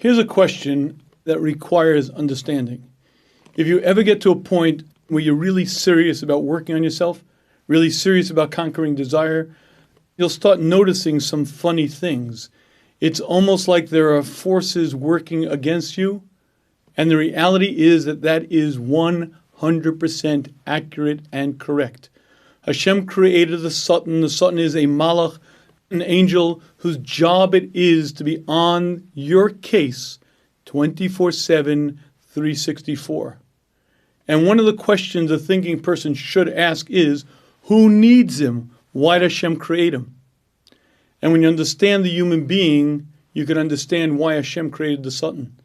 Here's a question that requires understanding. If you ever get to a point where you're really serious about working on yourself, really serious about conquering desire, you'll start noticing some funny things. It's almost like there are forces working against you, and the reality is that that is 100% accurate and correct. Hashem created the Satan. The Satan is a malach, an angel whose job it is to be on your case 24/7, 364. And one of the questions a thinking person should ask is, who needs him? Why did Hashem create him? And when you understand the human being, you can understand why Hashem created the Satan.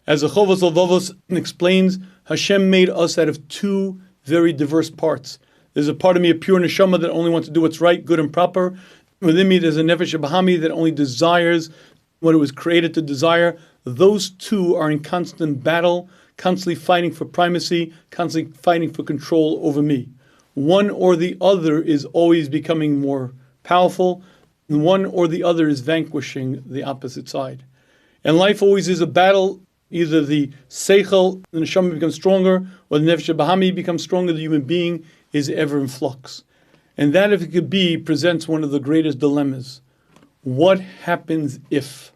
As the Chovos Levavos explains, Hashem made us out of two very diverse parts. There's a part of me, a pure neshama, that only wants to do what's right, good and proper. Within me, there's a nefesh bahami that only desires what it was created to desire. Those two are in constant battle, constantly fighting for primacy, constantly fighting for control over me. One or the other is always becoming more powerful. One or the other is vanquishing the opposite side. And life always is a battle. Either the seichel, the neshama, becomes stronger, or the nefesh bahami becomes stronger. The human being is ever in flux. And that, if it could be, presents one of the greatest dilemmas. What happens if?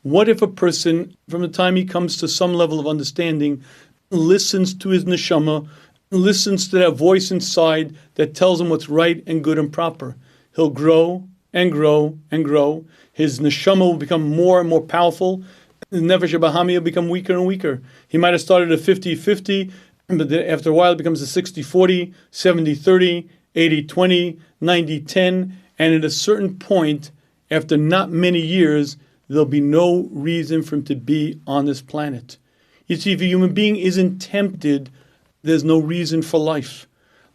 What if a person, from the time he comes to some level of understanding, listens to his neshama, listens to that voice inside that tells him what's right and good and proper? He'll grow and grow and grow. His neshama will become more and more powerful. His nefesh bahami will become weaker and weaker. He might have started at 50-50, but after a while it becomes a 60-40, 70-30, 80-20, 90-10, and at a certain point, after not many years, there'll be no reason for him to be on this planet. You see, if a human being isn't tempted, there's no reason for life.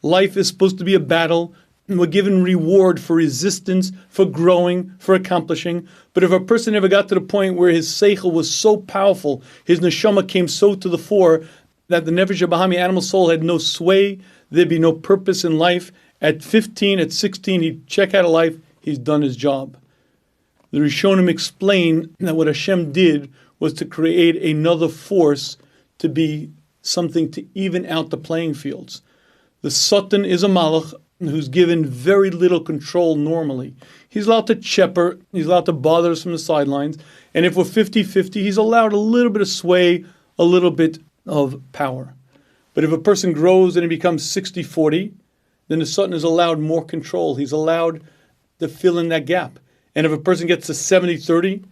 Life is supposed to be a battle, and we're given reward for resistance, for growing, for accomplishing. But if a person ever got to the point where his seichel was so powerful, his neshama came so to the fore, that the nefesh bahami animal soul had no sway, there'd be no purpose in life. At 15, at 16, he'd check out of life, he's done his job. The Rishonim explain that what Hashem did was to create another force to be something to even out the playing fields. The Satan is a malach who's given very little control normally. He's allowed to chepper, he's allowed to bother us from the sidelines, and if we're 50-50, he's allowed a little bit of sway, a little bit of power. But if a person grows and he becomes 60-40, then the Satan is allowed more control. He's allowed to fill in that gap. And if a person gets to 70-30,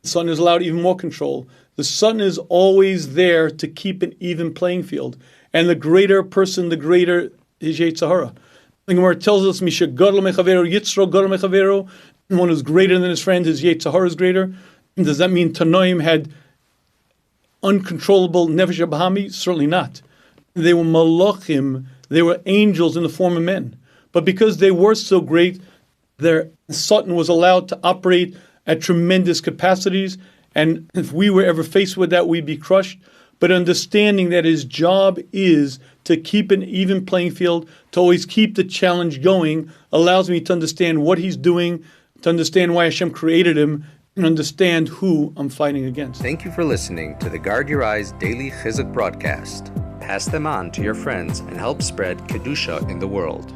the Satan is allowed even more control. The Satan is always there to keep an even playing field. And the greater person, the greater his Yetzer Hara. The Gemara tells us, Misha gadol mechavero, Yitzro gadol mechavero. One who's greater than his friend, his Yetzer Hara is greater. And does that mean Tanoim had uncontrollable nefesh bahami? Certainly not. They were malachim, they were angels in the form of men. But because they were so great, their Satan was allowed to operate at tremendous capacities. And if we were ever faced with that, we'd be crushed. But understanding that his job is to keep an even playing field, to always keep the challenge going, allows me to understand what he's doing, to understand why Hashem created him, and understand who I'm fighting against. Thank you for listening to the Guard Your Eyes Daily Chizuk broadcast. Pass them on to your friends and help spread Kedusha in the world.